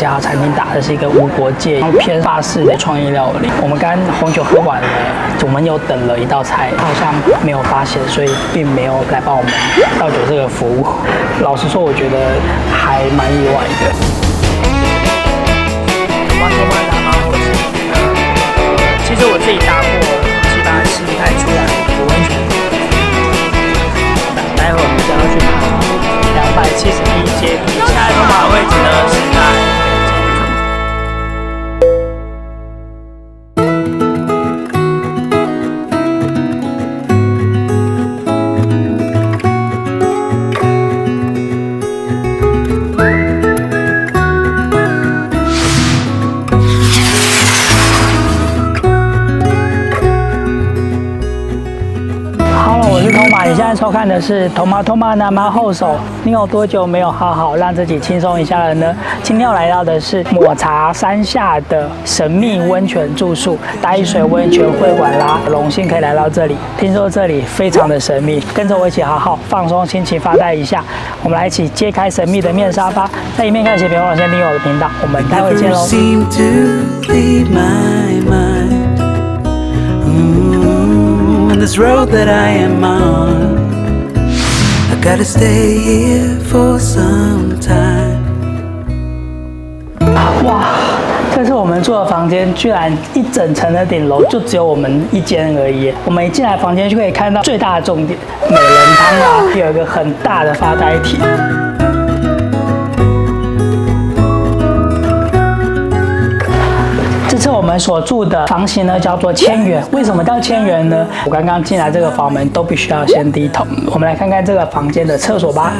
家好餐厅打的是一个无国界偏法式的创意料理。我们刚红酒喝完了，我们又等了一道菜，他好像没有发现，所以并没有来帮我们倒酒这个服务。老实说，我觉得还蛮意外的。其实我自己搭过，基本上吃不太出来有温泉。待会我们就要去爬271阶，现在通爬的位置呢是在。你现在收看的是《头妈拿妈后手》，你有多久没有好好让自己轻松一下了呢？今天要来到的是抹茶山下的神秘温泉住宿——呆水温泉会馆啦，荣幸可以来到这里。听说这里非常的神秘，跟着我一起好好放松心情，发呆一下。我们来一起揭开神秘的面纱吧！在影片开始，别忘了先订阅我的频道。我们待会见喽。This road that I am on, I gotta stay here for some time. 哇，这是我们住的房间，居然一整层的顶楼就只有我们一间而已。我们一进来房间就可以看到最大的重点——美人汤啊，有一个很大的发呆亭。这次我们所住的房型呢，叫做千元。为什么叫千元呢？我刚刚进来这个房门都必须要先低头。我们来看看这个房间的厕所吧。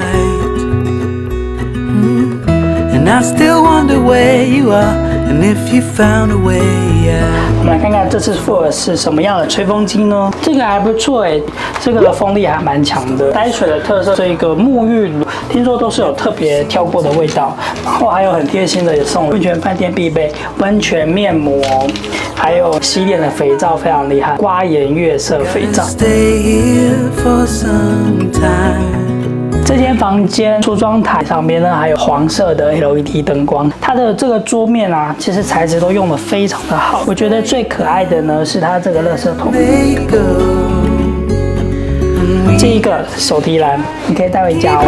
我们来看看这次附的是什么样的吹风机呢？这个还不错哎，这个的风力还蛮强的。呆水的特色，这个沐浴乳听说都是有特别挑过的味道，然后还有很贴心的也送温泉饭店必备温泉面膜，还有洗脸的肥皂，非常厉害，瓜颜悦色肥皂。这间房间梳妆台上面呢，还有黄色的 LED 灯光。它的这个桌面啊，其实材质都用得非常的好。我觉得最可爱的呢，是它这个垃圾桶。这一个手提篮，你可以带回家哦。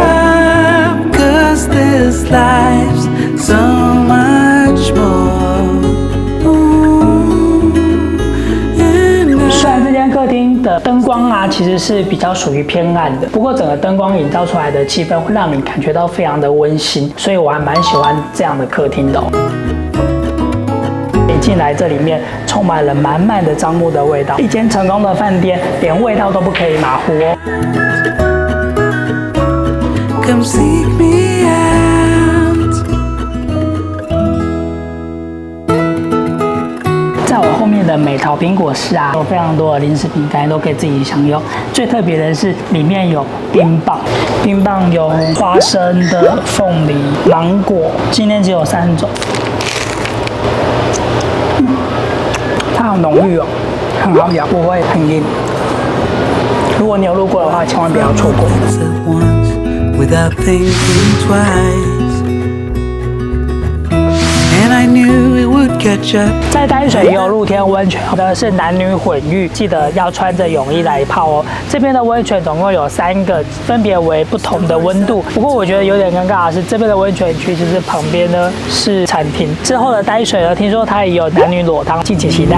客厅的灯光啊，其实是比较属于偏暗的，不过整个灯光营造出来的气氛会让你感觉到非常的温馨，所以我还蛮喜欢这样的客厅的哦。一进来这里面充满了满满的樟木的味道，一间成功的饭店连味道都不可以马虎哦。Come seek me out。在我后面的美桃苹果室啊，有非常多的零食饼干都可以自己享用。最特别的是里面有冰棒，冰棒有花生的、凤梨、芒果，今天只有3种。它好浓郁哦，很好咬，不会很硬。如果你有路过的话，千万不要错过。在淡水也有露天温泉，的是男女混浴，记得要穿着泳衣来泡哦。这边的温泉总共有3个，分别为不同的温度。不过我觉得有点尴尬的是，这边的温泉区其实旁边呢是餐厅。之后的淡水呢，听说它也有男女裸汤，敬请期待。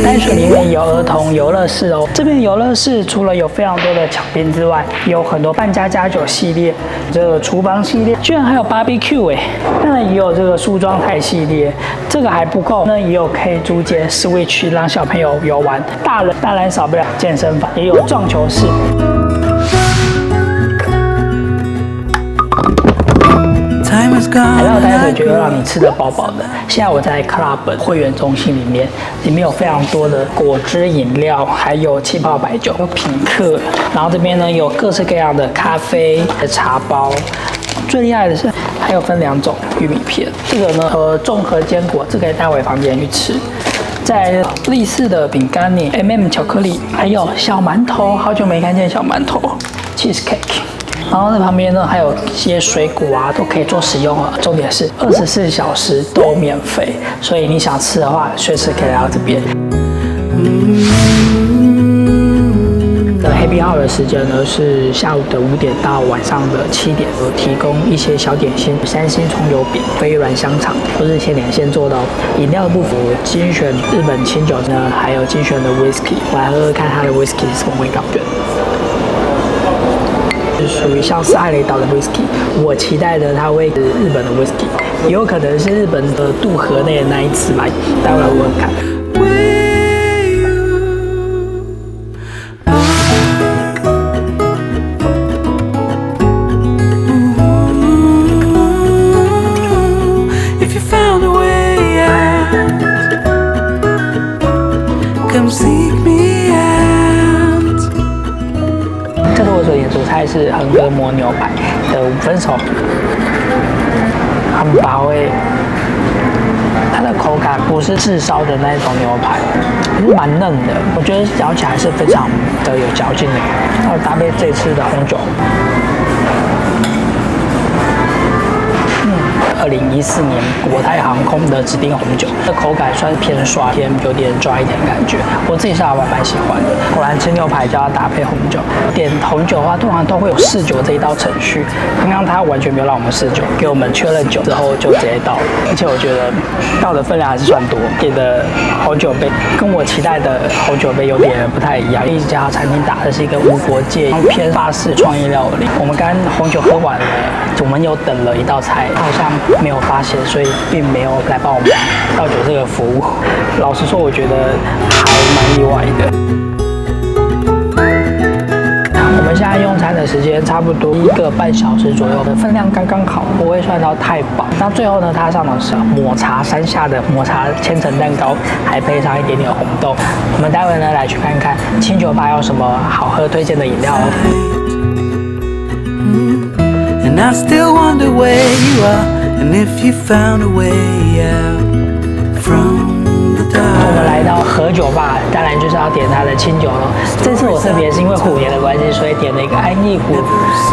淡水里面有儿童游乐室哦，这边游乐室除了有非常多的巧拼之外，也有很多扮家家酒系列，这个厨房系列，居然还有 BBQ 哎，当然也有这个梳妆台系列，这个还不够，那也有可以租借 Switch 让小朋友游玩，大人当然少不了健身房，也有撞球室。来到淡水就会让你吃得饱饱的。现在我在 Club 会员中心里面有非常多的果汁饮料，还有气泡白酒，有品客。然后这边呢有各式各样的咖啡、茶包。最厉害的是还有分2种玉米片，这个呢综合坚果，这可以带回房间去吃。在立式的饼干里 ，MM 巧克力，还有小馒头，好久没看见小馒头 ，cheesecake。然后那旁边呢还有一些水果啊，都可以做使用了。重点是24小时都免费，所以你想吃的话，随时可以来到这边。Happy Hour 的时间呢是下午的5点到晚上的7点，有提供一些小点心，3星葱油饼、飞软香肠，都是现点现做的哦。饮料的部分精选日本清酒呢，还有精选的 whisky， 我来喝喝看它的 whisky 是什么味道。是属于像是艾雷岛的 whisky， 我期待的它会是日本的 whisky， 也有可能是日本的渡河内的那一支吧，待会来闻看。这是我所点主菜是横膈膜牛排的5分熟，很薄诶，它的口感不是炙烧的那种牛排，是蛮嫩的，我觉得咬起来是非常的有嚼劲的。还有搭配这次的红酒。2014年国泰航空的指定红酒，这口感算是偏酸，偏有点抓一点的感觉，我自己是还蛮喜欢的。果然吃牛排就要搭配红酒，点红酒的话通常都会有试酒这一道程序，刚刚他完全没有让我们试酒，给我们确认酒之后就直接倒，而且我觉得倒的分量还是算多，点的红酒杯跟我期待的红酒杯有点不太一样。一家餐厅打的是一个无国界偏法式创意料理，我们刚红酒喝完了，我们又等了一道菜，好像没有发现，所以并没有来帮我们倒酒这个服务。老实说，我觉得还蛮意外的。我们现在用餐的时间差不多1个半小时左右，分量刚刚好，不会算到太饱。那最后呢，它上的是抹茶山下的抹茶千层蛋糕，还配上一点点红豆。我们待会呢来去看看清酒吧有什么好喝推荐的饮料哦。And I still wonder where you are, and if you found a way out from the dark. 我们来到和酒吧，当然就是要点它的清酒了。这次我特别是因为虎年的关系，所以点了一个安逸虎。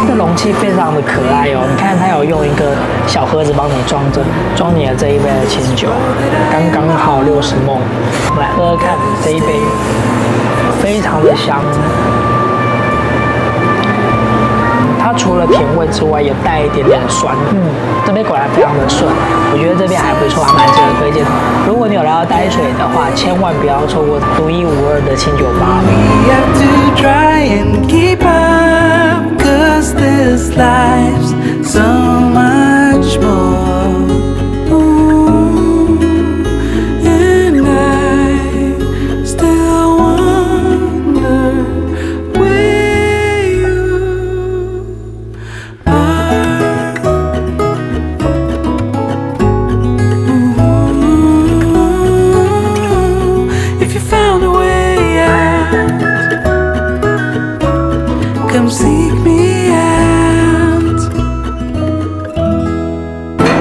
这容器非常的可爱哦，你看它有用一个小盒子帮你装你的这一杯的清酒，刚刚好60ml。我们来喝喝看这一杯，非常的香。它除了甜味之外，也带一点点酸。这杯果然非常的顺，我觉得这边还不错，还蛮值得推荐的。如果你有来到淡水的话，千万不要错过独一无二的清酒吧。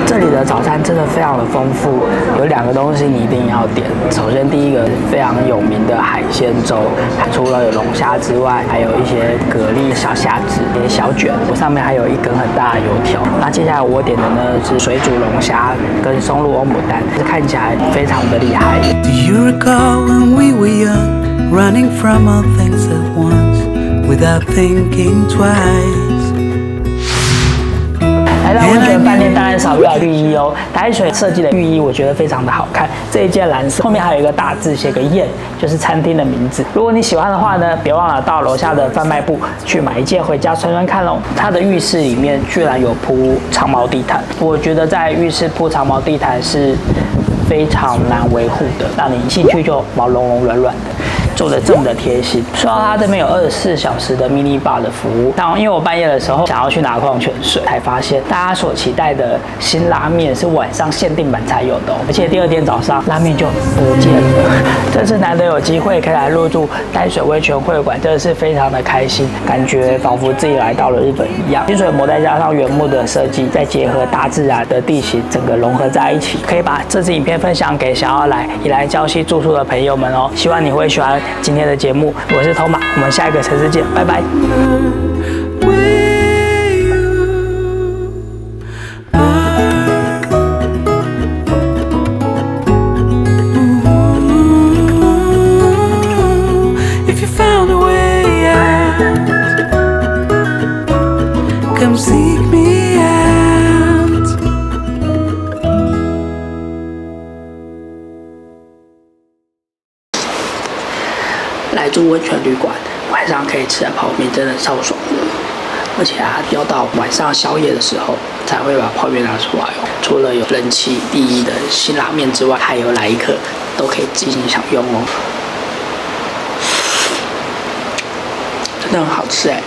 这里的早餐真的非常的丰富，有2个东西你一定要点。首先第一个非常有名的海鲜粥，除了有龙虾之外，还有一些蛤蜊、小虾子、一些小卷，上面还有一根很大的油条。那接下来我点的呢是水煮龙虾跟松露欧姆蛋，这看起来非常的厉害。Do you recall when we were young, running from all things at once, without thinking twice? 来到温泉饭店当然少不了浴衣哦，淡水设计的浴衣我觉得非常的好看，这一件蓝色后面还有一个大字写个燕，就是餐厅的名字。如果你喜欢的话呢，别忘了到楼下的贩卖部去买一件回家穿穿看喽。它的浴室里面居然有铺长毛地毯，我觉得在浴室铺长毛地毯是非常难维护的，让你进去就毛茸茸软软的。做的这么的贴心。说到它这边有24小时的 mini bar 的服务，然后因为我半夜的时候想要去拿矿泉水，才发现大家所期待的新拉面是晚上限定版才有的哦，而且第2天早上拉面就不见了。这次难得有机会可以来入住淡水温泉会馆，真的是非常的开心，感觉仿佛自己来到了日本一样。清水模再加上原木的设计，再结合大自然的地形，整个融合在一起，可以把这支影片分享给想要来宜兰礁溪住宿的朋友们哦。希望你会喜欢今天的节目，我是Thomas，我们下一个城市见，拜拜。住温泉旅馆，晚上可以吃的泡面真的超爽的。而且啊，要到晚上宵夜的时候才会把泡面拿出来哦。除了有人气第一的辛拉面之外，还有来一客都可以进行享用哦，真的很好吃哎。